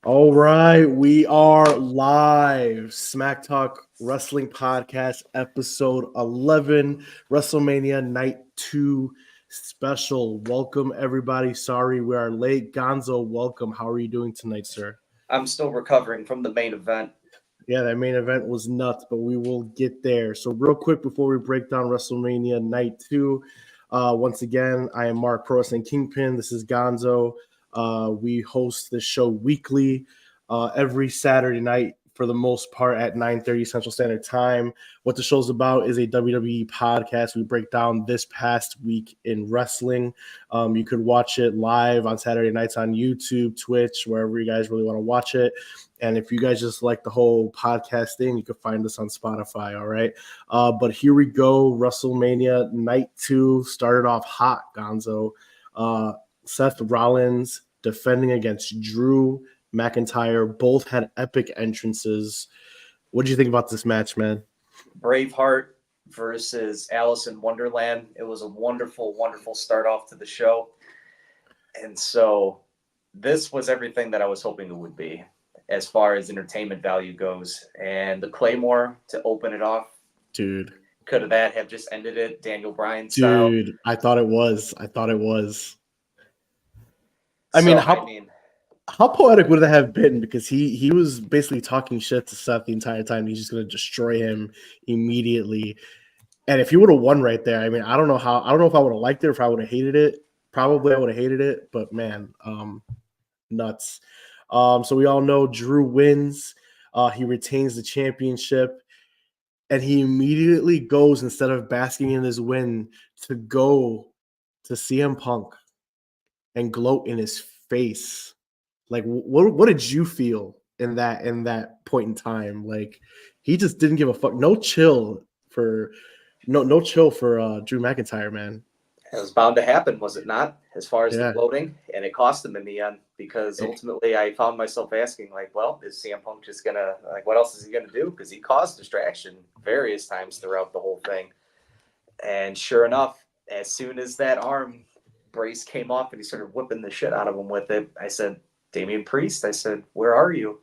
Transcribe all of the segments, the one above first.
All right, we are live. Smacktalk Wrestling Podcast, episode 11, Wrestlemania Night 2 special. Welcome, everybody. Sorry we are late. Gonzo, welcome. How are you doing tonight, sir? I'm still recovering from the main event. Yeah, that main event was nuts, but we will get there. So, real quick before we break down WrestleMania Night 2, once again, I am Marc, Pro Wrestling Kingpin. This is Gonzo. We host this show weekly, every Saturday night for the most part at 9:30 Central Standard Time. What the show's about is a WWE podcast. We break down this past week in wrestling. You could watch it live on Saturday nights on YouTube, Twitch, wherever you guys really want to watch it. And if you guys just like the whole podcast thing, you can find us on Spotify. All right. But here we go. WrestleMania Night 2 started off hot, Gonzo. Seth Rollins defending against Drew McIntyre. Both had epic entrances. What do you think about this match, man? Braveheart versus Alice in Wonderland. It was a wonderful, wonderful start off to the show. And so this was everything that I was hoping it would be as far as entertainment value goes. And the Claymore to open it off. Dude. Could that have just ended it Daniel Bryan style? Dude, I thought it was. I mean, how poetic would that have been? Because he was basically talking shit to Seth the entire time. He's just gonna destroy him immediately. And if he would have won right there, I mean, I don't know if I would have liked it or if I would have hated it. Probably I would have hated it, but man, nuts. So we all know Drew wins. He retains the championship, and he immediately goes, instead of basking in his win, to go to CM Punk and gloat in his face. Like, what did you feel in that point in time? Like, he just didn't give a fuck. No chill for Drew McIntyre, man. It was bound to happen, was it not? As far as the gloating, and it cost him in the end, because ultimately I found myself asking, like, well, is CM Punk just gonna, like, what else is he gonna do? Because he caused distraction various times throughout the whole thing. And sure enough, as soon as that arm brace came off and he started whipping the shit out of him with it, I said, Damian Priest, I said, where are you?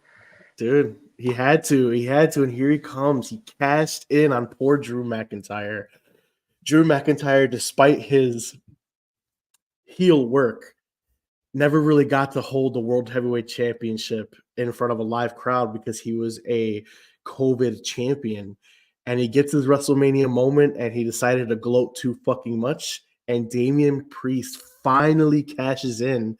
Dude, he had to, and here he comes. He cashed in on poor Drew McIntyre. Drew McIntyre, despite his heel work, never really got to hold the World Heavyweight Championship in front of a live crowd because he was a COVID champion. And he gets his WrestleMania moment and he decided to gloat too fucking much. And Damian Priest finally cashes in.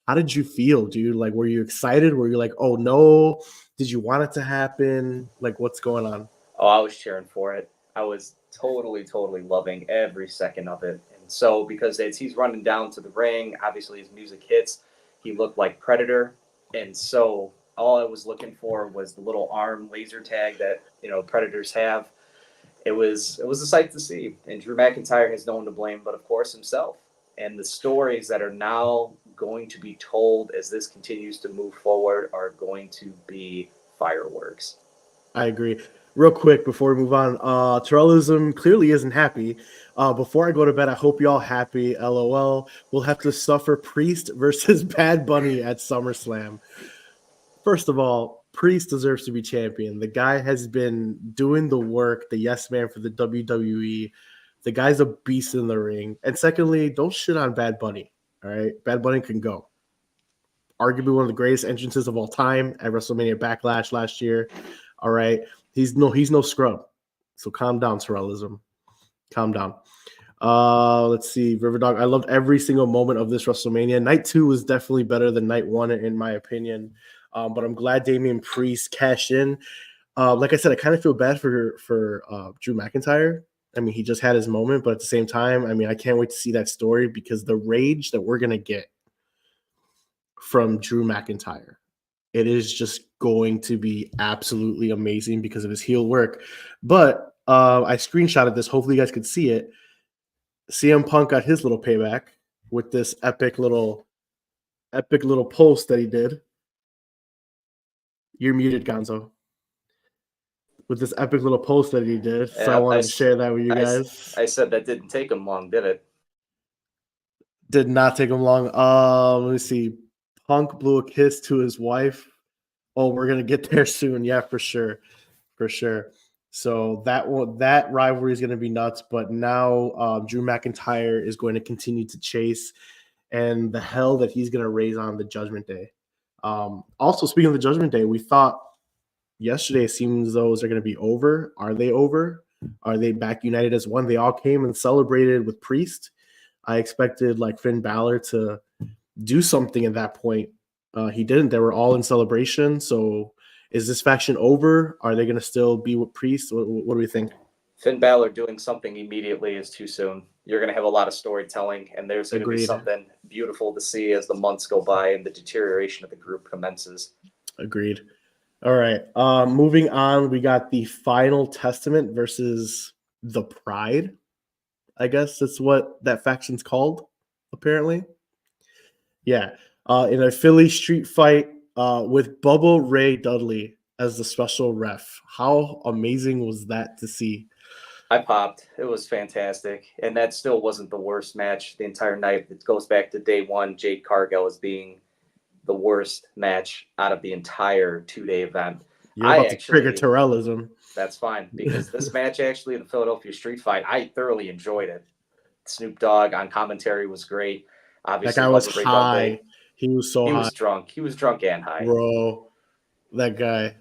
How did you feel, dude? Like, were you excited? Were you like, oh no? Did you want it to happen? Like, what's going on? Oh, I was cheering for it. I was totally, totally loving every second of it. And so, because as he's running down to the ring, obviously his music hits, he looked like Predator. And so, all I was looking for was the little arm laser tag that, Predators have. It was a sight to see. And Drew McIntyre has no one to blame but, of course, himself. And the stories that are now going to be told as this continues to move forward are going to be fireworks. I agree. Real quick before we move on, Terrellism clearly isn't happy. Before I go to bed, I hope y'all happy. LOL. We'll have to suffer Priest versus Bad Bunny at SummerSlam. First of all, Priest deserves to be champion. The guy has been doing the work, the yes man for the WWE. The guy's a beast in the ring. And secondly, don't shit on Bad Bunny. All right, Bad Bunny can go. Arguably one of the greatest entrances of all time at WrestleMania Backlash last year. All right, he's no scrub. So calm down, Terrellism. Calm down. Let's see, Riverdog. I loved every single moment of this WrestleMania. Night 2 was definitely better than Night 1, in my opinion. But I'm glad Damian Priest cashed in. Like I said, I kind of feel bad for Drew McIntyre. I mean, he just had his moment, but at the same time, I mean, I can't wait to see that story because the rage that we're gonna get from Drew McIntyre, it is just going to be absolutely amazing because of his heel work. But I screenshotted this. Hopefully, you guys could see it. CM Punk got his little payback with this epic little post that he did. You're muted, Gonzo. With this epic little post that he did. So yeah, I wanted to share that with you guys. I said that didn't take him long, did it? Did not take him long. Let me see. Punk blew a kiss to his wife. Oh, we're gonna get there soon. Yeah, for sure, for sure. So that rivalry is gonna be nuts. But now Drew McIntyre is going to continue to chase, and the hell that he's gonna raise on the Judgment Day. Also, speaking of the Judgment Day, we thought yesterday it seems those are going to be over. Are they over? Are they back united as one? They all came and celebrated with Priest. I expected like Finn Balor to do something at that point. He didn't. They were all in celebration. So is this faction over? Are they going to still be with Priest? What do we think? Finn Balor doing something immediately is too soon. You're going to have a lot of storytelling, and there's going to be Agreed. something beautiful to see as the months go by and the deterioration of the group commences. Agreed. All right. Moving on, we got the Final Testament versus the Pride. I guess that's what that faction's called, apparently. Yeah. In a Philly street fight with Bubba Ray Dudley as the special ref. How amazing was that to see? I popped. It was fantastic. And that still wasn't the worst match the entire night. It goes back to day one, Jade Cargill as being the worst match out of the entire 2-day event. You're about to trigger Terrellism. That's fine, because this match actually, the Philadelphia street fight, I thoroughly enjoyed it. Snoop Dogg on commentary was great. Obviously, that guy was Bubba Ray high. Dudley, he was so high. He was drunk. He was drunk and high. Bro, that guy.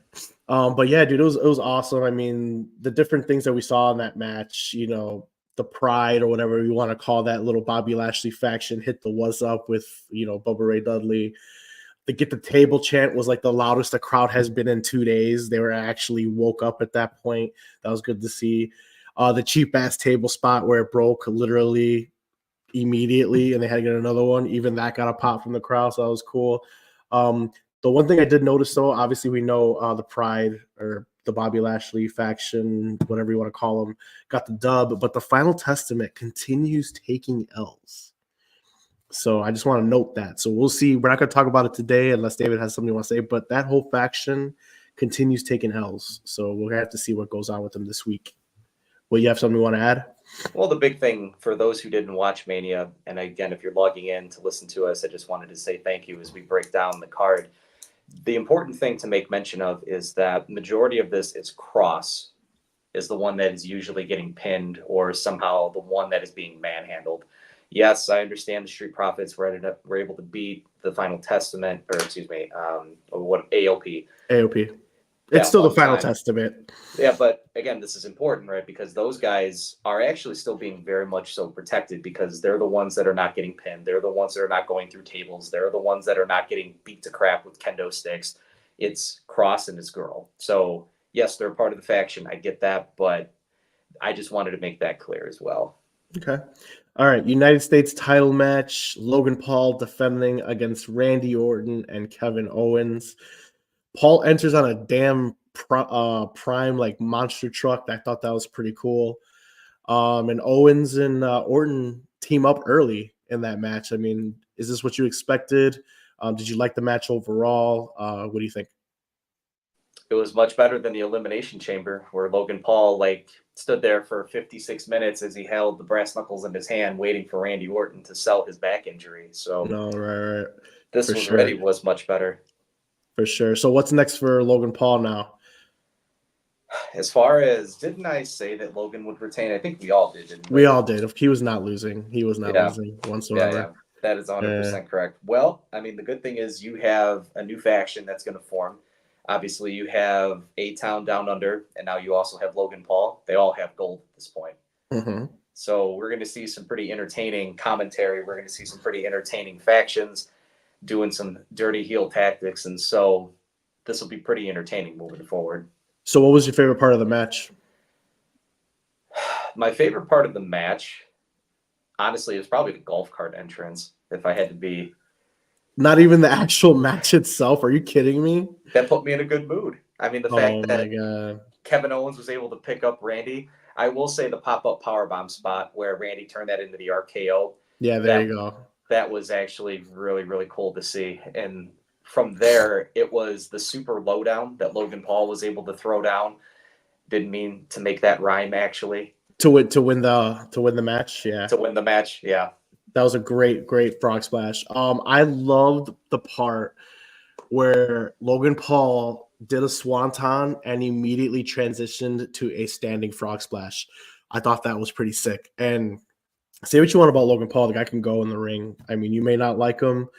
But yeah, dude, it was awesome. I mean, the different things that we saw in that match, you know, the Pride or whatever you want to call that little Bobby Lashley faction hit the what's up with, you know, Bubba Ray Dudley. The get the table chant was like the loudest the crowd has been in 2 days. They were actually woke up at that point. That was good to see. The cheap ass table spot where it broke literally immediately and they had to get another one. Even that got a pop from the crowd, so that was cool. The one thing I did notice, though, obviously we know the Pride or the Bobby Lashley faction, whatever you want to call them, got the dub, but the Final Testament continues taking L's. So I just want to note that. So we'll see. We're not going to talk about it today unless David has something he wants to say, but that whole faction continues taking L's. So we'll have to see what goes on with them this week. Well, you have something you want to add? Well, the big thing for those who didn't watch Mania, and again, if you're logging in to listen to us, I just wanted to say thank you as we break down the card. The important thing to make mention of is that majority of this is Cross is the one that is usually getting pinned or somehow the one that is being manhandled. Yes, I understand the Street Profits were able to beat the Final Testament, or excuse me, what AOP. AOP. It's still the Final Testament. Yeah, but again, this is important, right? Because those guys are actually still being very much so protected because they're the ones that are not getting pinned. They're the ones that are not going through tables. They're the ones that are not getting beat to crap with kendo sticks. It's Cross and his girl. So, yes, they're part of the faction. I get that, but I just wanted to make that clear as well. Okay. All right. United States title match. Logan Paul defending against Randy Orton and Kevin Owens. Paul enters on a damn prime like monster truck. I thought that was pretty cool. And Owens and Orton team up early in that match. I mean, is this what you expected? Did you like the match overall? What do you think? It was much better than the Elimination Chamber, where Logan Paul stood there for 56 minutes as he held the brass knuckles in his hand, waiting for Randy Orton to sell his back injury. So, no, right. This was much better. For sure. So what's next for Logan Paul now? As far as, didn't I say that Logan would retain? I think we all did, didn't we? We all did. He was not losing. He was not losing whatsoever. Yeah. That is 100% correct. Well, I mean, the good thing is you have a new faction that's going to form. Obviously, you have A-Town Down Under, and now you also have Logan Paul. They all have gold at this point. Mm-hmm. So we're going to see some pretty entertaining commentary. We're going to see some pretty entertaining factions doing some dirty heel tactics, and so this will be pretty entertaining moving forward. So what was your favorite part of the match? My favorite part of the match, honestly, is probably the golf cart entrance, if I had to be. Not even the actual match itself? Are you kidding me? That put me in a good mood. I mean, the fact that Kevin Owens was able to pick up Randy. I will say the pop-up powerbomb spot where Randy turned that into the RKO. Yeah, there you go. That was actually really, really cool to see. And from there, it was the super lowdown that Logan Paul was able to throw down. Didn't mean to make that rhyme, actually. To win the match, yeah. To win the match, yeah. That was a great frog splash. I loved the part where Logan Paul did a swanton and immediately transitioned to a standing frog splash. I thought that was pretty sick. And say what you want about Logan Paul, the guy can go in the ring. I mean, you may not like him.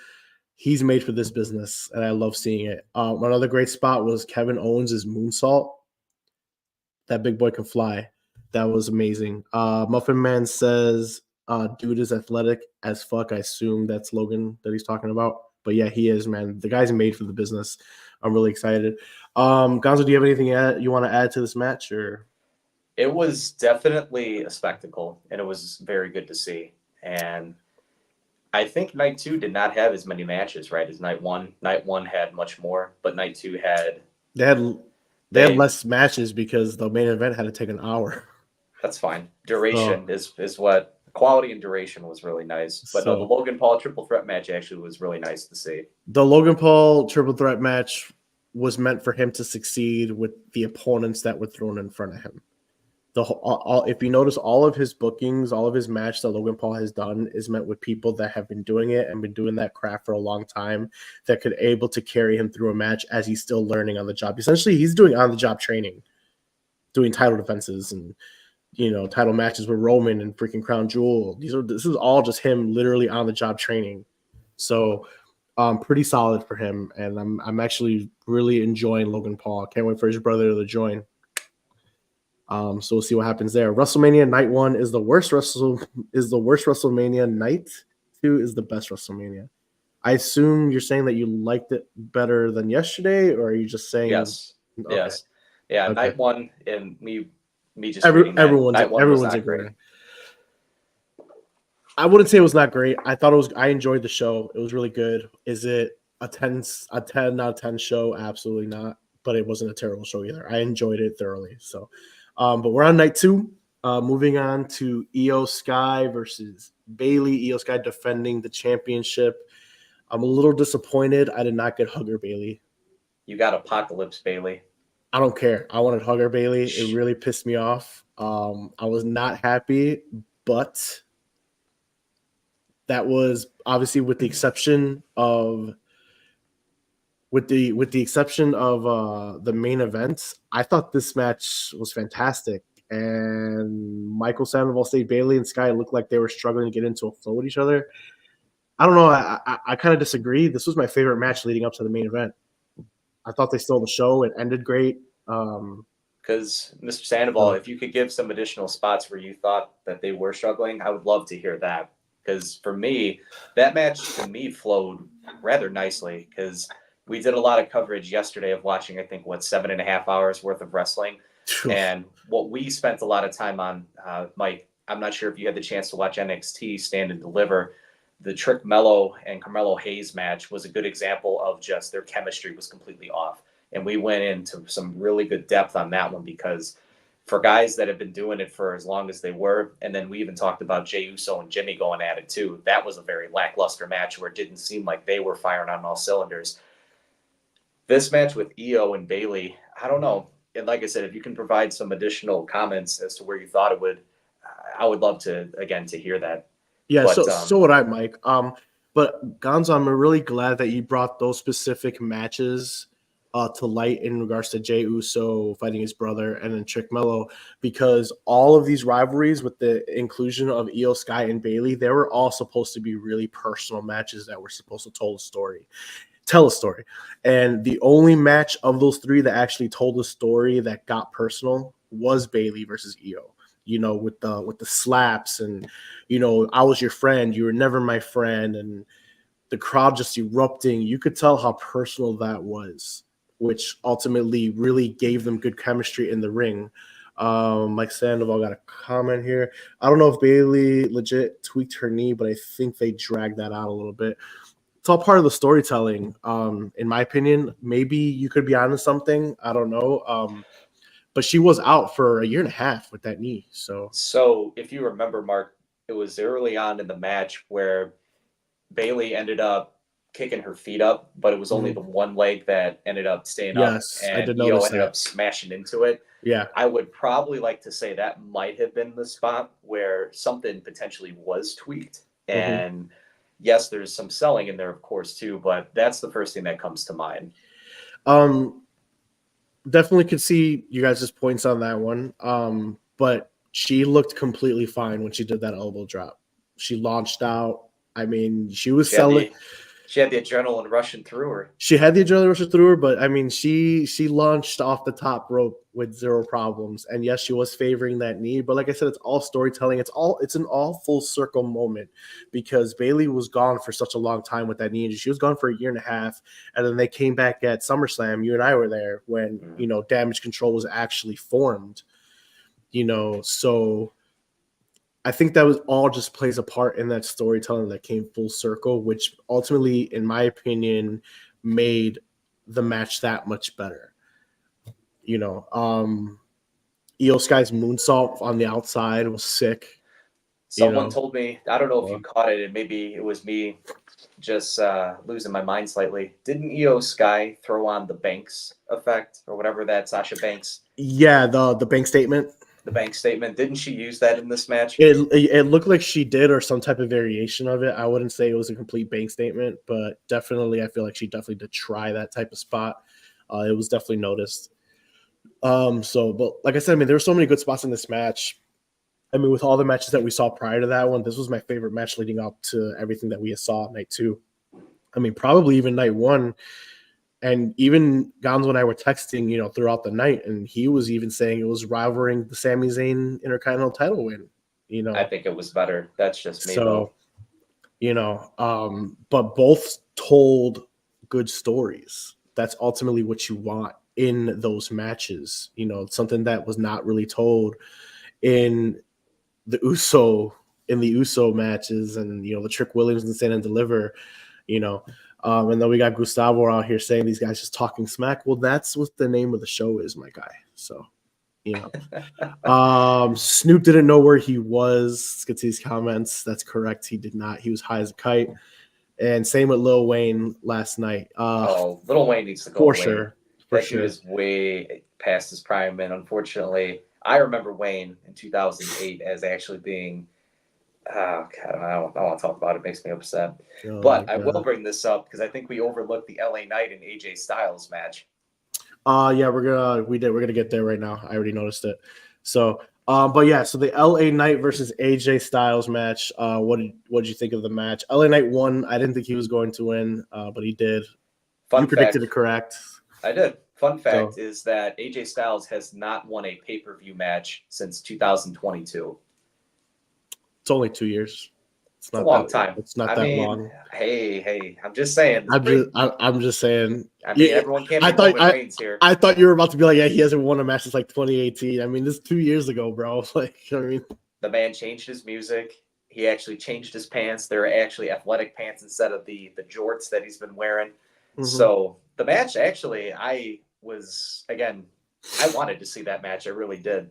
He's made for this business, and I love seeing it. Another great spot was Kevin Owens' moonsault. That big boy can fly. That was amazing. Muffin Man says, dude is athletic as fuck. I assume that's Logan that he's talking about. But yeah, he is, man. The guy's made for the business. I'm really excited. Gonzo, do you have anything you want to add to this match? Or It was definitely a spectacle, and it was very good to see. And I think night 2 did not have as many matches, right, as night 1. Night 1 had much more, but night 2 had they had less matches because the main event had to take an hour. That's fine. Duration is what quality and duration was really nice. But no, the Logan Paul triple threat match actually was really nice to see. The Logan Paul triple threat match was meant for him to succeed with the opponents that were thrown in front of him. If you notice, all of his bookings, all of his match that Logan Paul has done is met with people that have been doing it and been doing that craft for a long time that could able to carry him through a match as he's still learning on the job. Essentially, he's doing on-the-job training, doing title defenses and title matches with Roman and freaking Crown Jewel. This is all just him literally on the job training. So pretty solid for him. And I'm actually really enjoying Logan Paul. Can't wait for his brother to join. So we'll see what happens there. WrestleMania Night 1 is the worst WrestleMania. Night 2 is the best WrestleMania. I assume you're saying that you liked it better than yesterday, or are you just saying yes? Okay. Yes. Yeah, okay. Night 1 and me just everyone's agreeing. I wouldn't say it was not great. I enjoyed the show. It was really good. Is it a 10 out of 10 show? Absolutely not. But it wasn't a terrible show either. I enjoyed it thoroughly. So but we're on night 2. Moving on to Io Sky versus Bayley. Io Sky defending the championship. I'm a little disappointed I did not get Hugger Bayley. You got Apocalypse Bayley. I don't care. I wanted Hugger Bayley. It really pissed me off. I was not happy, but that was obviously with the exception of the main event. I thought this match was fantastic, and Michael Sandoval State Bayley and Sky looked like they were struggling to get into a flow with each other. I don't know. I kind of disagree. This was my favorite match leading up to the main event. I thought they stole the show. It ended great. Because Mr. Sandoval, if you could give some additional spots where you thought that they were struggling, I would love to hear that. Because for me, that match to me flowed rather nicely. Because we did a lot of coverage yesterday of watching, I think, 7.5 hours worth of wrestling. And what we spent a lot of time on, Mike, I'm not sure if you had the chance to watch NXT Stand and Deliver. The Trick Mello and Carmelo Hayes match was a good example of just their chemistry was completely off. And we went into some really good depth on that one because for guys that have been doing it for as long as they were, and then we even talked about Jey Uso and Jimmy going at it too. That was a very lackluster match where it didn't seem like they were firing on all cylinders. This match with Io and Bayley, I don't know. And like I said, if you can provide some additional comments as to where you thought it would, I would love to hear that. Yeah, but, so would I, Mike. But Gonzo, I'm really glad that you brought those specific matches to light in regards to Jey Uso fighting his brother and then Trick Mello, because all of these rivalries with the inclusion of Io Sky and Bayley, they were all supposed to be really personal matches that were supposed to tell a story. And the only match of those 3 that actually told a story that got personal was Bayley versus Io. With the slaps and, I was your friend, you were never my friend, and the crowd just erupting. You could tell how personal that was, which ultimately really gave them good chemistry in the ring. Mike Sandoval got a comment here. I don't know if Bayley legit tweaked her knee, but I think they dragged that out a little bit. It's all part of the storytelling. In my opinion, maybe you could be onto something. I don't know. But she was out for 1.5 years with that knee. So if you remember, Mark, it was early on in the match where Bayley ended up kicking her feet up, but it was only the one leg that ended up staying up. And Io ended up smashing into it. Yeah. I would probably like to say that might have been the spot where something potentially was tweaked And yes, there's some selling in there, of course, too, but that's the first thing that comes to mind. Definitely could see you guys' points on that one. But she looked completely fine when she did that elbow drop. She launched out. I mean, she was selling. She had the adrenaline rushing through her. She had the adrenaline rushing through her, but I mean, she launched off the top rope with zero problems. And yes, she was favoring that knee, but like I said, it's all storytelling. It's an all full circle moment because Bayley was gone for such a long time with that knee injury. She was gone for a year and a half, and then they came back at SummerSlam. You and I were there when Damage Control was actually formed. So I think that was all just plays a part in that storytelling that came full circle, which ultimately, in my opinion, made the match that much better. Io Sky's moonsault on the outside was sick. Someone told me, I don't know if you caught it, and maybe it was me just losing my mind slightly. Didn't Io Sky throw on the Banks effect or whatever that Sasha Banks? Yeah, the bank statement. The bank statement. Didn't she use that in this match? It looked like she did, or some type of variation of it. I wouldn't say it was a complete bank statement, but definitely I feel like she definitely did try that type of spot. It was definitely noticed. But like I said, I mean, there were so many good spots in this match. I mean, with all the matches that we saw prior to that one, this was my favorite match leading up to everything that we saw night 2. I mean, probably even night 1. And even Gonzo and I were texting, throughout the night, and he was even saying it was rivaling the Sami Zayn Intercontinental title win. I think it was better. That's just me. So, but both told good stories. That's ultimately what you want in those matches. Something that was not really told in the USO matches, and the Trick Williams and Stand and Deliver. And then we got Gustavo out here saying these guys just talking smack. Well, that's what the name of the show is, my guy. So, Snoop didn't know where he was. Let's get to these comments. That's correct. He did not. He was high as a kite. And same with Lil Wayne last night. Lil Wayne needs to go for away. sure. That dude is way past his prime, and unfortunately, I remember Wayne in 2008 as actually being. Oh God, I don't want to talk about it. It makes me upset. But I will bring this up because I think we overlooked the LA Knight and AJ Styles match. Yeah, we're gonna get there right now. I already noticed it. So, but yeah, so the LA Knight versus AJ Styles match. What did you think of the match? LA Knight won. I didn't think he was going to win, but he did. You predicted it correct. I did. Fun fact is that AJ Styles has not won a pay-per-view match since 2022. It's only 2 years. It's a long time. It's not that long. Hey, I'm just saying. I'm just saying. I mean, everyone can't be Roman Reigns here. I thought you were about to be like, yeah, he hasn't won a match since like 2018. I mean, this is 2 years ago, bro. Like, I mean, the man changed his music. He actually changed his pants. They're actually athletic pants instead of the jorts that he's been wearing. Mm-hmm. So the match, actually, I wanted to see that match. I really did.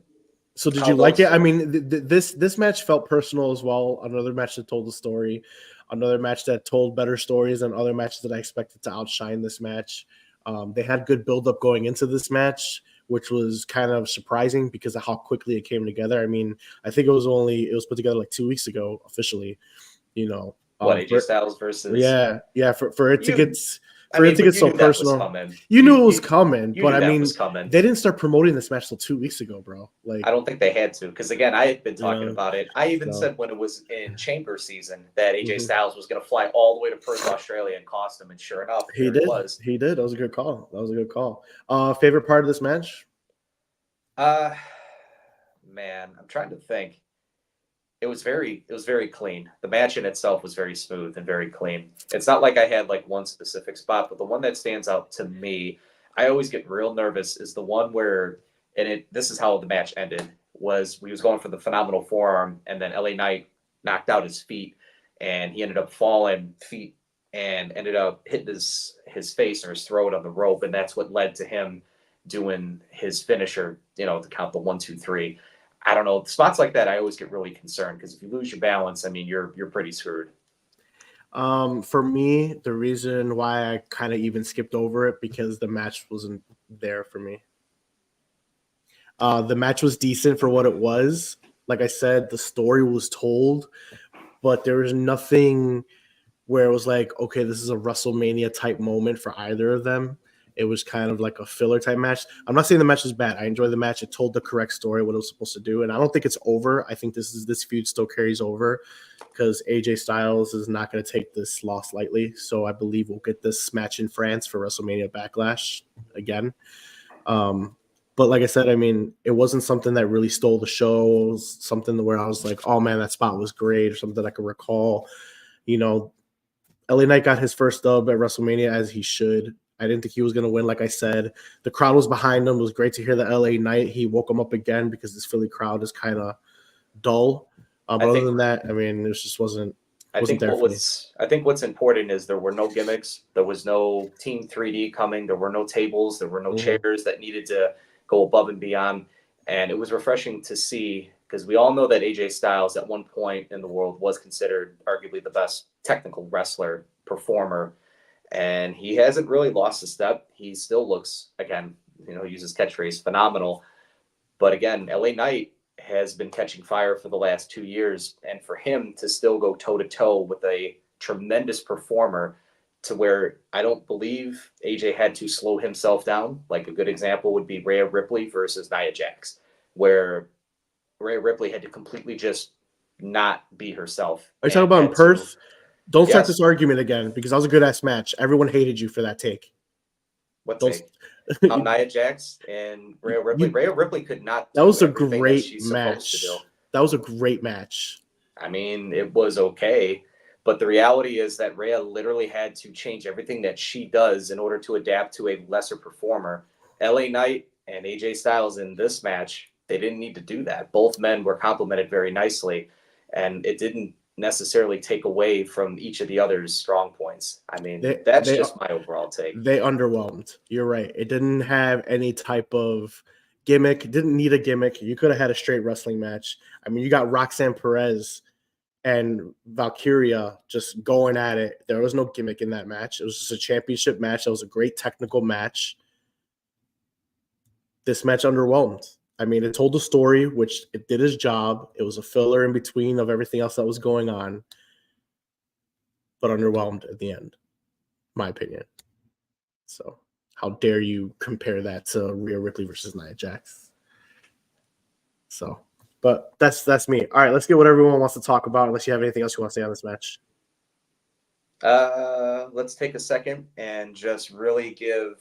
So did you like it? I mean, this match felt personal as well. Another match that told the story. Another match that told better stories than other matches that I expected to outshine this match. They had good build-up going into this match, which was kind of surprising because of how quickly it came together. I mean, I think it was put together like 2 weeks ago officially. AJ Styles versus for it to get so personal. You knew it was coming, but I mean, they didn't start promoting this match till 2 weeks ago, bro. Like, I don't think they had to, because again, I had been talking about it. I even said when it was in Chamber season that AJ Styles was going to fly all the way to Perth, Australia, and cost him, and sure enough, he did. He did. That was a good call. Favorite part of this match? Man, I'm trying to think. It was very clean. The match in itself was very smooth and very clean. It's not like I had like one specific spot, but the one that stands out to me, I always get real nervous, is the one where, this is how the match ended, was we was going for the phenomenal forearm, and then LA Knight knocked out his feet, and he ended up falling feet and ended up hitting his face or his throat on the rope, and that's what led to him doing his finisher, to count the 1, 2, 3. I don't know. Spots like that, I always get really concerned because if you lose your balance, I mean, you're pretty screwed. For me, the reason why I kind of even skipped over it because the match wasn't there for me. The match was decent for what it was. Like I said, the story was told, but there was nothing where it was like, okay, this is a WrestleMania type moment for either of them. It was kind of like a filler type match. I'm not saying the match was bad. I enjoyed the match. It told the correct story, what it was supposed to do, and I don't think it's over. I think this feud still carries over because AJ Styles is not going to take this loss lightly. So I believe we'll get this match in France for WrestleMania Backlash again. But like I said, I mean, it wasn't something that really stole the show. It was something where I was like, oh man, that spot was great, or something I can recall. You know, LA Knight got his first dub at WrestleMania as he should. I didn't think he was going to win, like I said. The crowd was behind him. It was great to hear the LA Knight. He woke him up again because this Philly crowd is kind of dull. But other than that, I mean, it just wasn't there for me. I think what's important is there were no gimmicks. There was no Team 3D coming. There were no tables. There were no chairs that needed to go above and beyond. And it was refreshing to see because we all know that AJ Styles at one point in the world was considered arguably the best technical wrestler, performer. And he hasn't really lost a step. He still looks, again, uses catchphrase, phenomenal. But again, LA Knight has been catching fire for the last 2 years. And for him to still go toe-to-toe with a tremendous performer to where I don't believe AJ had to slow himself down. Like a good example would be Rhea Ripley versus Nia Jax, where Rhea Ripley had to completely just not be herself. Are you talking about in Perth? Don't start this argument again because that was a good-ass match. Everyone hated you for that take. What take? Nia Jax and Rhea Ripley. Rhea Ripley could not do that was a everything great that she's supposed to do. That was a great match. I mean, it was okay. But the reality is that Rhea literally had to change everything that she does in order to adapt to a lesser performer. LA Knight and AJ Styles in this match, they didn't need to do that. Both men were complimented very nicely, and it didn't necessarily take away from each of the other's strong points. I mean, that's just my overall take. They underwhelmed. You're right. It didn't have any type of gimmick. It didn't need a gimmick. You could have had a straight wrestling match. I mean, you got Roxanne Perez and Valkyria just going at it. There was no gimmick in that match. It was just a championship match. That was a great technical match. This match underwhelmed. I mean, it told the story, which it did its job. It was a filler in between of everything else that was going on, but underwhelmed at the end, my opinion. So how dare you compare that to Rhea Ripley versus Nia Jax? So, but that's me. All right, let's get what everyone wants to talk about, unless you have anything else you want to say on this match. Let's take a second and just really give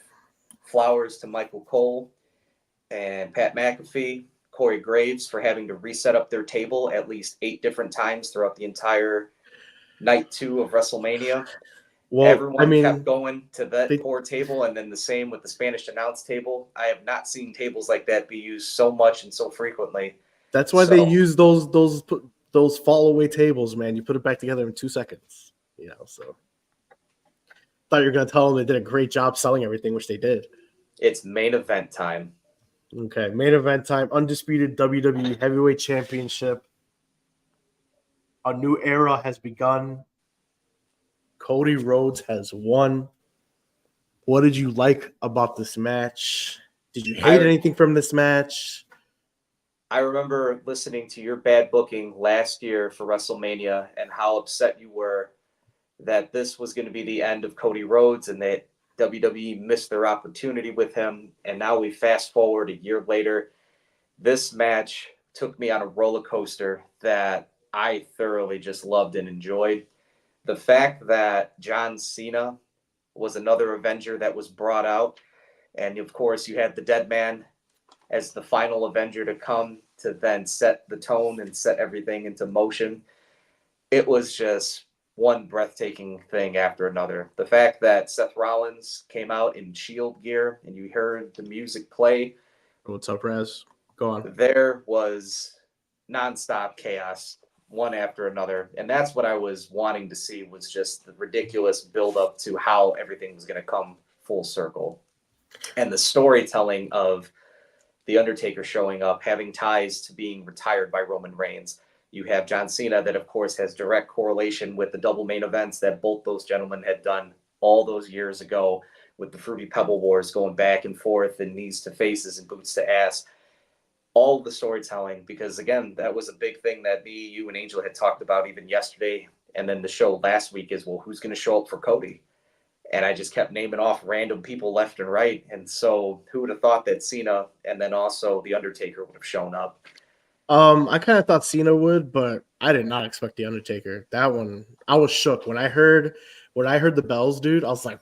flowers to Michael Cole and Pat McAfee, Corey Graves for having to reset up their table at least 8 different times throughout the entire night 2 of WrestleMania. Well, everyone kept going to that poor table, and then the same with the Spanish announce table. I have not seen tables like that be used so much and so frequently. That's why they use those fall away tables, man. You put it back together in 2 seconds. So thought you were gonna tell them they did a great job selling everything, which they did. It's main event time. Okay, main event time. Undisputed WWE Heavyweight Championship. A new era has begun. Cody Rhodes has won. What did you like about this match? Did you hate anything from this match? I remember listening to your bad booking last year for WrestleMania and how upset you were that this was going to be the end of Cody Rhodes and that WWE missed their opportunity with him. And now we fast forward a year later. This match took me on a roller coaster that I thoroughly just loved and enjoyed. The fact that John Cena was another Avenger that was brought out. And of course, you had the Dead Man as the final Avenger to come to then set the tone and set everything into motion. It was just one breathtaking thing after another. The fact that Seth Rollins came out in Shield gear and you heard the music play. What's up, Raz? Go on. There was nonstop chaos, one after another. And that's what I was wanting to see, was just the ridiculous buildup to how everything was going to come full circle. And the storytelling of The Undertaker showing up, having ties to being retired by Roman Reigns. You have John Cena that, of course, has direct correlation with the double main events that both those gentlemen had done all those years ago with the Fruity Pebble Wars going back and forth and knees to faces and boots to ass. all the storytelling, because again, that was a big thing that me, you, and Angel had talked about even yesterday, and then the show last week is, well, who's going to show up for Cody? And I just kept naming off random people left and right. And so who would have thought that Cena and then also The Undertaker would have shown up? I kind of thought Cena would, but I did not expect The Undertaker. That one, I was shook when I heard the bells, dude. I was like,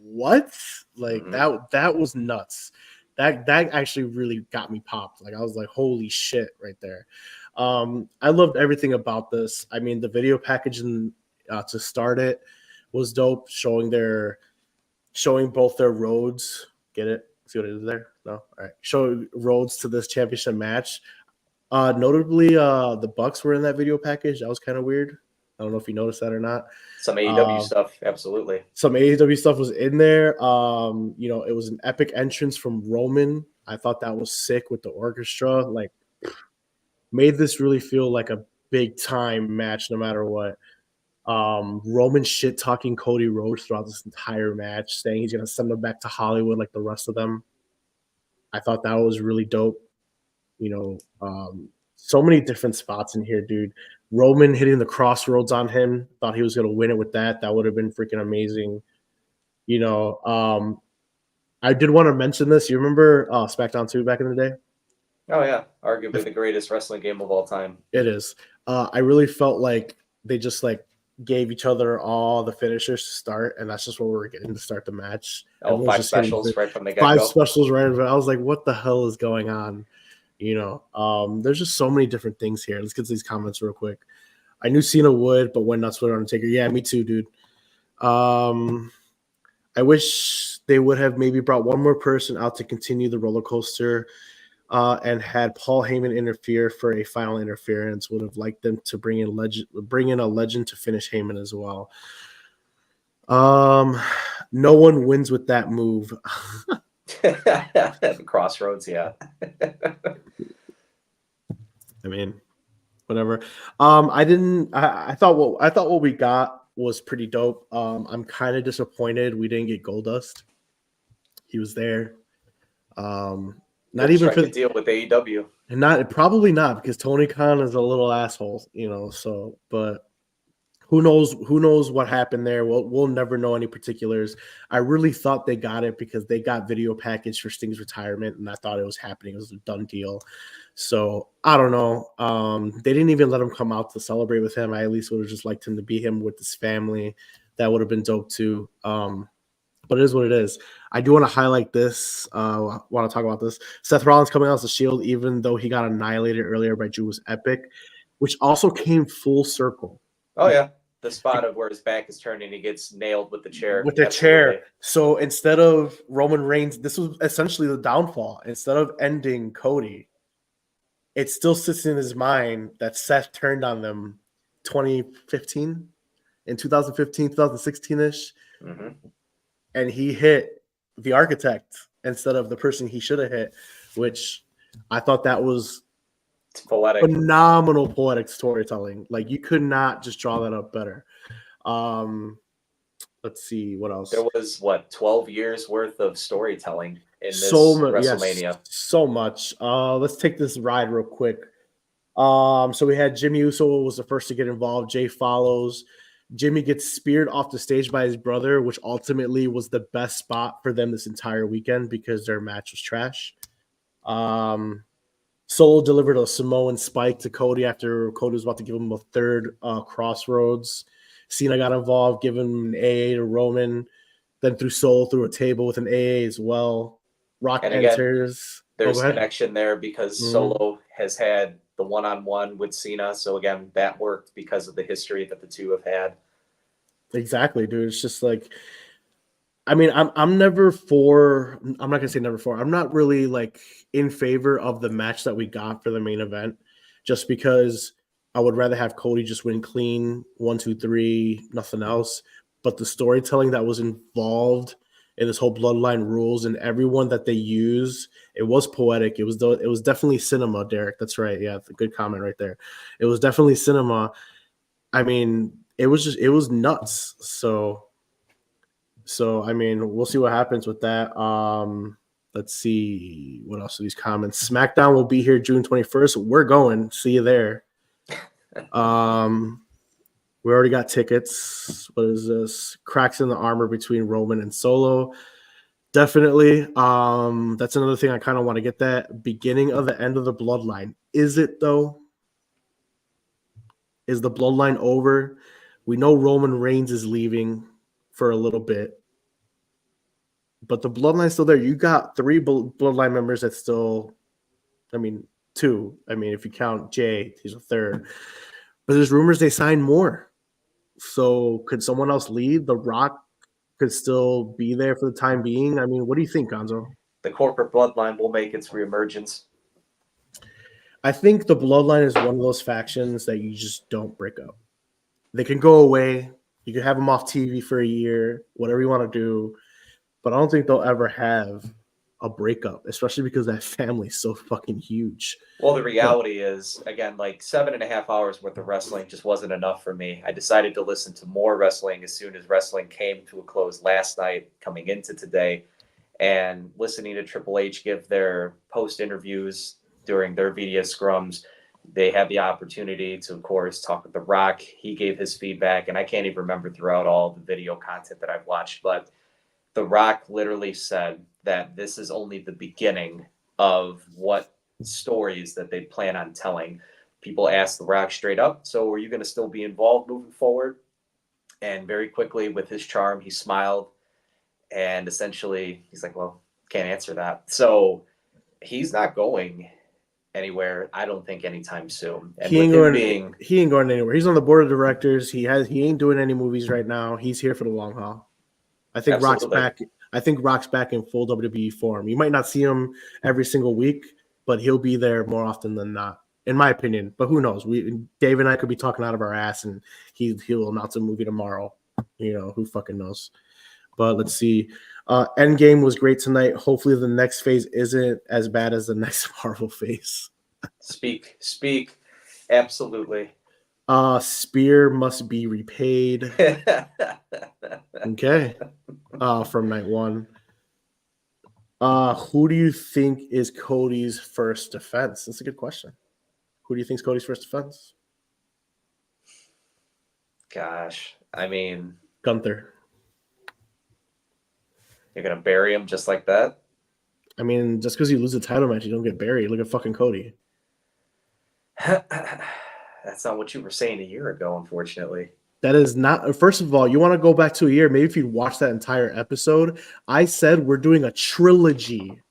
what? Like that was nuts. That actually really got me popped. Like I was like, holy shit, right there. I loved everything about this. I mean, the video package to start it was dope, showing both their roads. Get it? See what it is there? No? All right. Show roads to this championship match. Notably, the Bucks were in that video package. That was kind of weird. I don't know if you noticed that or not. Some AEW stuff, absolutely. Some AEW stuff was in there. It was an epic entrance from Roman. I thought that was sick with the orchestra. Like, made this really feel like a big time match, no matter what. Roman shit talking Cody Rhodes throughout this entire match, saying he's gonna send him back to Hollywood like the rest of them. I thought that was really dope. So many different spots in here, dude. Roman hitting the crossroads on him, thought he was gonna win it with that. That would have been freaking amazing. I did want to mention this. You remember SmackDown 2 back in the day? Oh yeah, arguably the greatest wrestling game of all time. It is. I really felt like they just gave each other all the finishers to start, and that's just what we were getting to start the match. Oh, 5 specials right from the get-go. 5 specials right. I was like, what the hell is going on? There's just so many different things here. Let's get to these comments real quick. I knew Cena would, but went nuts with Undertaker. Yeah, me too, dude. I wish they would have maybe brought one more person out to continue the roller coaster, and had Paul Heyman interfere for a final interference. Would have liked them to bring in a legend to finish Heyman as well. No one wins with that move. The crossroads, yeah. I mean, whatever. I thought what we got was pretty dope. I'm kind of disappointed we didn't get Goldust. He was there. Not even for the deal with AEW. And probably not, because Tony Khan is a little asshole, so, but who knows what happened there. We'll never know any particulars. I really thought they got it because they got video package for Sting's retirement, and I thought it was happening. It was a done deal. So I don't know. They didn't even let him come out to celebrate with him. I at least would have just liked him to be him with his family. That would have been dope too. But it is what it is. I do want to highlight this. Want to talk about this. Seth Rollins coming out as the Shield, even though he got annihilated earlier by Drew, was epic, which also came full circle. Oh yeah. The spot of where his back is turned and he gets nailed with the chair. With the chair. So instead of Roman Reigns, this was essentially the downfall. Instead of ending Cody, it still sits in his mind that Seth turned on them 2015, in 2015, 2016-ish. Mm-hmm. And he hit the Architect instead of the person he should have hit, which I thought that was poetic. Phenomenal poetic storytelling. Like, you could not just draw that up better. Let's see what else. There was 12 years worth of storytelling in this WrestleMania. Yes, so much. Let's take this ride real quick. So we had Jimmy Uso was the first to get involved. Jay follows. Jimmy gets speared off the stage by his brother, which ultimately was the best spot for them this entire weekend because their match was trash. Solo delivered a Samoan spike to Cody after Cody was about to give him a third crossroads. Cena got involved, giving an AA to Roman, then threw Solo through a table with an AA as well. Rock enters. There's connection there because Solo has had the one-on-one with Cena. So again, that worked because of the history that the two have had. Exactly, dude. It's just like, I mean, I'm never for, I'm not gonna say never for, I'm not really in favor of the match that we got for the main event, just because I would rather have Cody just win clean, 1, 2, 3, nothing else. But the storytelling that was involved in this whole bloodline rules and everyone that they use, it was poetic. It was definitely cinema, Derek. That's right. Yeah, a good comment right there. It was definitely cinema. I mean, it was nuts. So I mean, we'll see what happens with that. Let's see what else are these comments. SmackDown will be here June 21st. We're going. See you there. We already got tickets. What is this? Cracks in the armor between Roman and Solo. Definitely. That's another thing I kind of want to get that beginning of the end of the bloodline. Is it though? Is the bloodline over? We know Roman Reigns is leaving for a little bit, but the bloodline's still there. You got 3 bloodline members that still, I mean, 2. I mean, if you count Jay, he's a 3rd. But there's rumors they signed more. So could someone else lead? The Rock could still be there for the time being. I mean, what do you think, Gonzo? The corporate bloodline will make its reemergence. I think the bloodline is one of those factions that you just don't break up. They can go away. You can have them off TV for a year, whatever you want to do. But I don't think they'll ever have a breakup, especially because that family's so fucking huge. Well, the reality is, again, like 7.5 hours worth of wrestling just wasn't enough for me. I decided to listen to more wrestling as soon as wrestling came to a close last night, coming into today, and listening to Triple H give their post interviews during their media scrums. They had the opportunity to, of course, talk with The Rock. He gave his feedback, and I can't even remember throughout all the video content that I've watched, but The Rock literally said that this is only the beginning of what stories that they plan on telling. People asked The Rock straight up, so are you going to still be involved moving forward? And very quickly, with his charm, he smiled, and essentially he's like, well, can't answer that. So he's not going anywhere, I don't think, anytime soon. And he ain't going anywhere. He's on the board of directors. He ain't doing any movies right now. He's here for the long haul. I think Rock's back. I think Rock's back in full WWE form. You might not see him every single week, but he'll be there more often than not, in my opinion. But who knows? Dave and I could be talking out of our ass, and he'll announce a movie tomorrow. You know, who fucking knows? But let's see. Endgame was great tonight. Hopefully, the next phase isn't as bad as the next Marvel phase. Speak. Absolutely. Spear must be repaid. Okay. From night 1. Who do you think is Cody's first defense? That's a good question. Who do you think is Cody's first defense? Gosh, I mean, Gunther. You're gonna bury him just like that? I mean, just because you lose a title match, you don't get buried. Look at fucking Cody. That's not what you were saying a year ago, unfortunately. That is not. First of all, you want to go back to a year. Maybe if you'd watch that entire episode, I said we're doing a trilogy.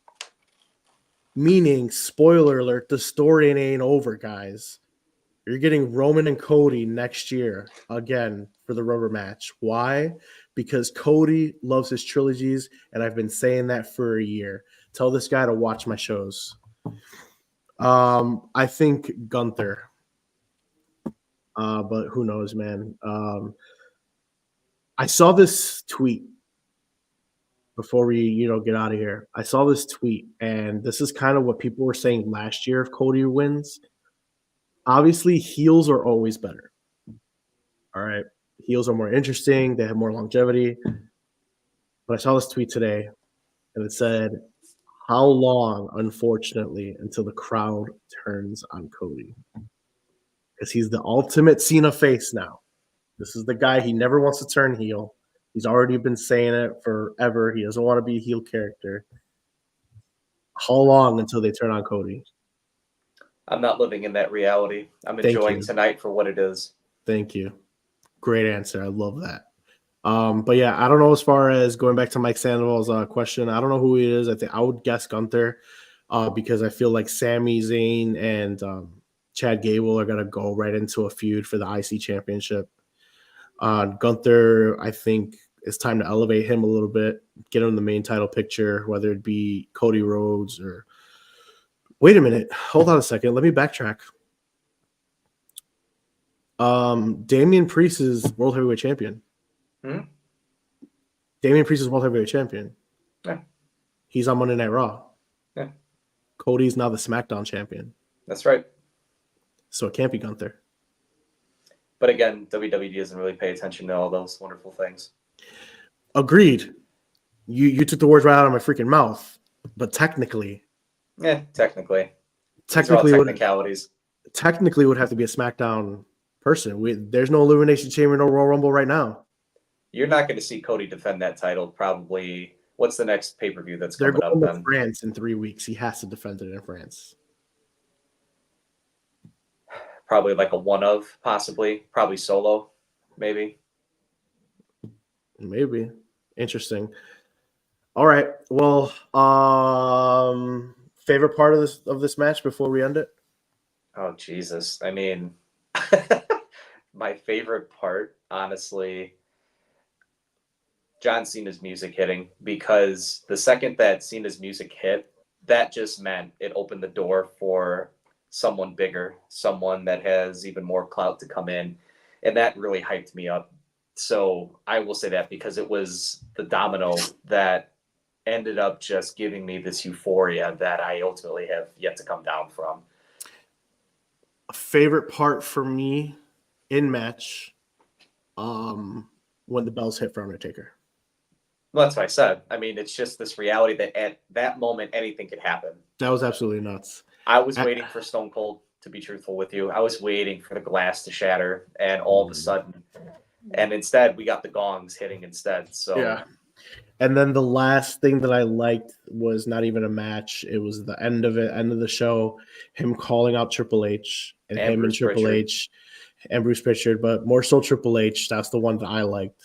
Meaning, spoiler alert, the story ain't over, guys. You're getting Roman and Cody next year again for the rubber match. Why? Because Cody loves his trilogies, and I've been saying that for a year. Tell this guy to watch my shows. I think Gunther. But who knows, man. I saw this tweet before we, get out of here. I saw this tweet, and this is kind of what people were saying last year if Cody wins. Obviously, heels are always better. All right. Heels are more interesting. They have more longevity. But I saw this tweet today, and it said, how long, unfortunately, until the crowd turns on Cody? Because he's the ultimate Cena face now. This is the guy, he never wants to turn heel. He's already been saying it forever. He doesn't want to be a heel character. How long until they turn on Cody? I'm not living in that reality. I'm enjoying tonight for what it is. Thank you. Great answer. I love that. But yeah, I don't know as far as going back to Mike Sandoval's question. I don't know who he is. I would guess Gunther because I feel like Sami Zayn and Chad Gable are going to go right into a feud for the IC championship. Gunther, I think it's time to elevate him a little bit, get him in the main title picture, whether it be Cody Rhodes or wait a minute. Hold on a second. Let me backtrack. Damian Priest is World Heavyweight Champion. Damian Priest is World Heavyweight Champion. Yeah. He's on Monday Night Raw. Yeah. Cody's now the SmackDown champion. That's right. So it can't be Gunther. But again, WWE doesn't really pay attention to all those wonderful things. Agreed. You took the words right out of my freaking mouth. But technically Technically. These are all technically would technicalities. technically would have to be a SmackDown person. There's no Elimination Chamber, no Royal Rumble right now. You're not going to see Cody defend that title probably. What's the next pay-per-view that's They're coming up going to then? France in 3 weeks. He has to defend it in France. Probably like a one of, possibly. Probably solo, maybe. Maybe. Interesting. All right. Well, favorite part of this match before we end it? Oh, Jesus. I mean, my favorite part, honestly, John Cena's music hitting, because the second that Cena's music hit, that just meant it opened the door for someone bigger, someone that has even more clout to come in. And that really hyped me up. So I will say that because it was the domino that ended up just giving me this euphoria that I ultimately have yet to come down from. A favorite part for me in match, when the bells hit for Undertaker. Well, that's what I said. I mean, it's just this reality that at that moment, anything could happen. That was absolutely nuts. I was waiting for Stone Cold, to be truthful with you. I was waiting for the glass to shatter, and all of a sudden, and instead, we got the gongs hitting instead. So, yeah. And then the last thing that I liked was not even a match. It was the end of it, end of the show, him calling out Triple H and him and Triple Pritchard. H and Bruce Pritchard, but more so Triple H. That's the one that I liked.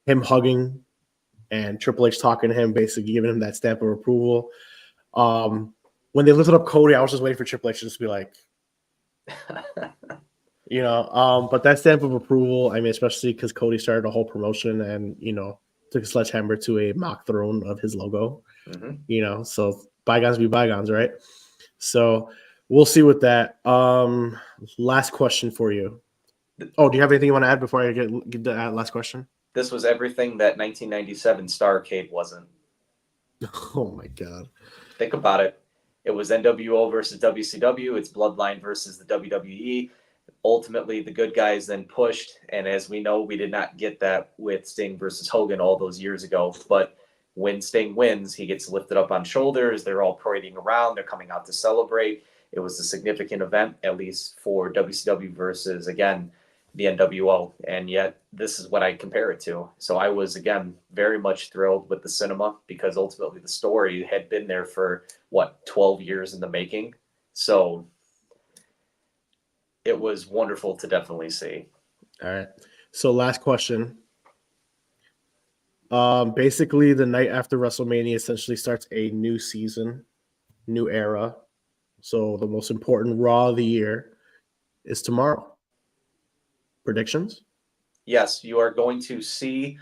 Him hugging and Triple H talking to him, basically giving him that stamp of approval. When they lifted up Cody, I was just waiting for Triple H to just be like, but that stamp of approval, I mean, especially because Cody started a whole promotion and, took a sledgehammer to a mock throne of his logo, so bygones be bygones, right? So we'll see with that. Last question for you. Oh, do you have anything you want to add before I get to that last question? This was everything that 1997 Starrcade wasn't. Oh my God. Think about it. It was NWO versus WCW. It's Bloodline versus the WWE. Ultimately, the good guys then pushed, and as we know, we did not get that with Sting versus Hogan all those years ago. But when Sting wins, he gets lifted up on shoulders. They're all parading around. They're coming out to celebrate. It was a significant event, at least for WCW versus, again, the NWO. And yet, this is what I compare it to. So I was, again, very much thrilled with the cinema because ultimately the story had been there for, 12 years in the making. So it was wonderful to definitely see. All right. So last question. Basically, the night after WrestleMania essentially starts a new season, new era. So the most important Raw of the year is tomorrow. Predictions? Yes, you are going to see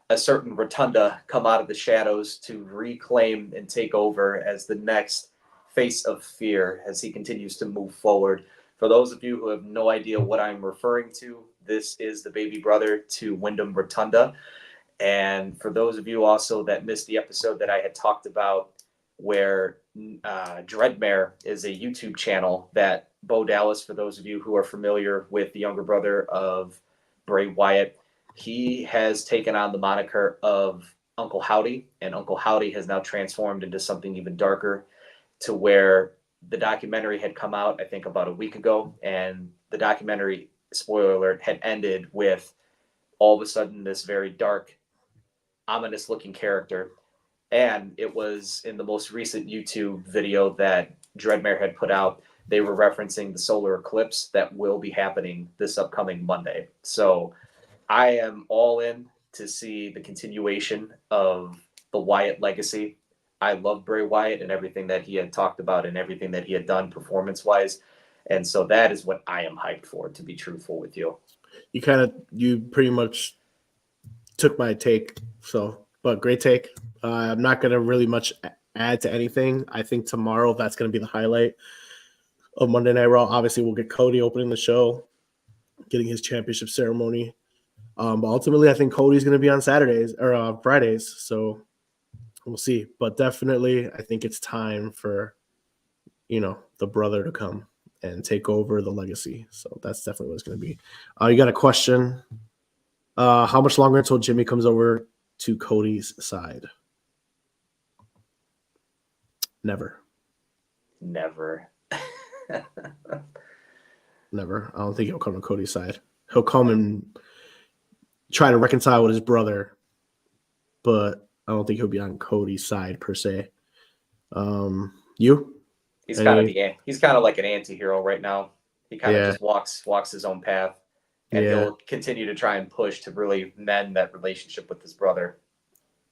a certain Rotunda come out of the shadows to reclaim and take over as the next face of fear as he continues to move forward. For those of you who have no idea what I'm referring to, this is the baby brother to Wyndham Rotunda. And for those of you also that missed the episode that I had talked about where Dreadmare is a YouTube channel that Bo Dallas, for those of you who are familiar with the younger brother of Bray Wyatt, he has taken on the moniker of Uncle Howdy, and Uncle Howdy has now transformed into something even darker to where the documentary had come out, I think, about a week ago, and the documentary, spoiler alert, had ended with all of a sudden this very dark, ominous-looking character. And it was in the most recent YouTube video that Dreadmare had put out, they were referencing the solar eclipse that will be happening this upcoming Monday. So I am all in to see the continuation of the Wyatt legacy. I love Bray Wyatt and everything that he had talked about and everything that he had done performance-wise. And so that is what I am hyped for, to be truthful with you. You pretty much took my take. So, but great take. I'm not going to really much add to anything. I think tomorrow that's going to be the highlight of Monday Night Raw. Obviously, we'll get Cody opening the show, getting his championship ceremony. But ultimately, I think Cody's going to be on Saturdays or Fridays. So we'll see. But definitely, I think it's time for, the brother to come and take over the legacy. So that's definitely what it's going to be. You got a question? How much longer until Jimmy comes over to Cody's side? Never. Never. Never. I don't think he'll come to Cody's side. He'll come and try to reconcile with his brother, but I don't think he'll be on Cody's side per se. You? He's kind of like an anti-hero right now. He kind of Yeah. just walks his own path, and Yeah. he'll continue to try and push to really mend that relationship with his brother.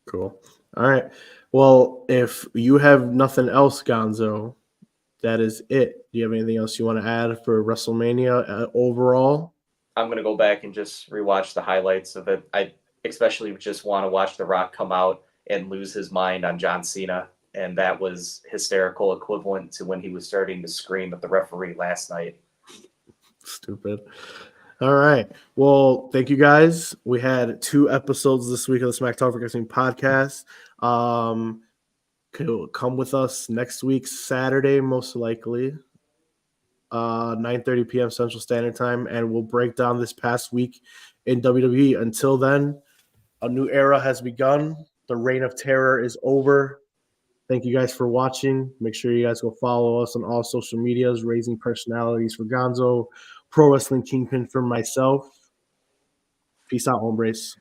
Cool. All right. Well, if you have nothing else, Gonzo, that is it. Do you have anything else you want to add for WrestleMania overall? I'm going to go back and just rewatch the highlights of it. I especially just want to watch The Rock come out and lose his mind on John Cena. And that was hysterical, equivalent to when he was starting to scream at the referee last night. Stupid. All right. Well, thank you guys. We had 2 episodes this week of the Smacktalk Wrestling podcast. Come with us next week, Saturday, most likely, 9:30 p.m. Central Standard Time, and we'll break down this past week in WWE. Until then, a new era has begun. The reign of terror is over. Thank you guys for watching. Make sure you guys go follow us on all social medias, Raising Personalities for Gonzo, Pro Wrestling Kingpin for myself. Peace out, hombres.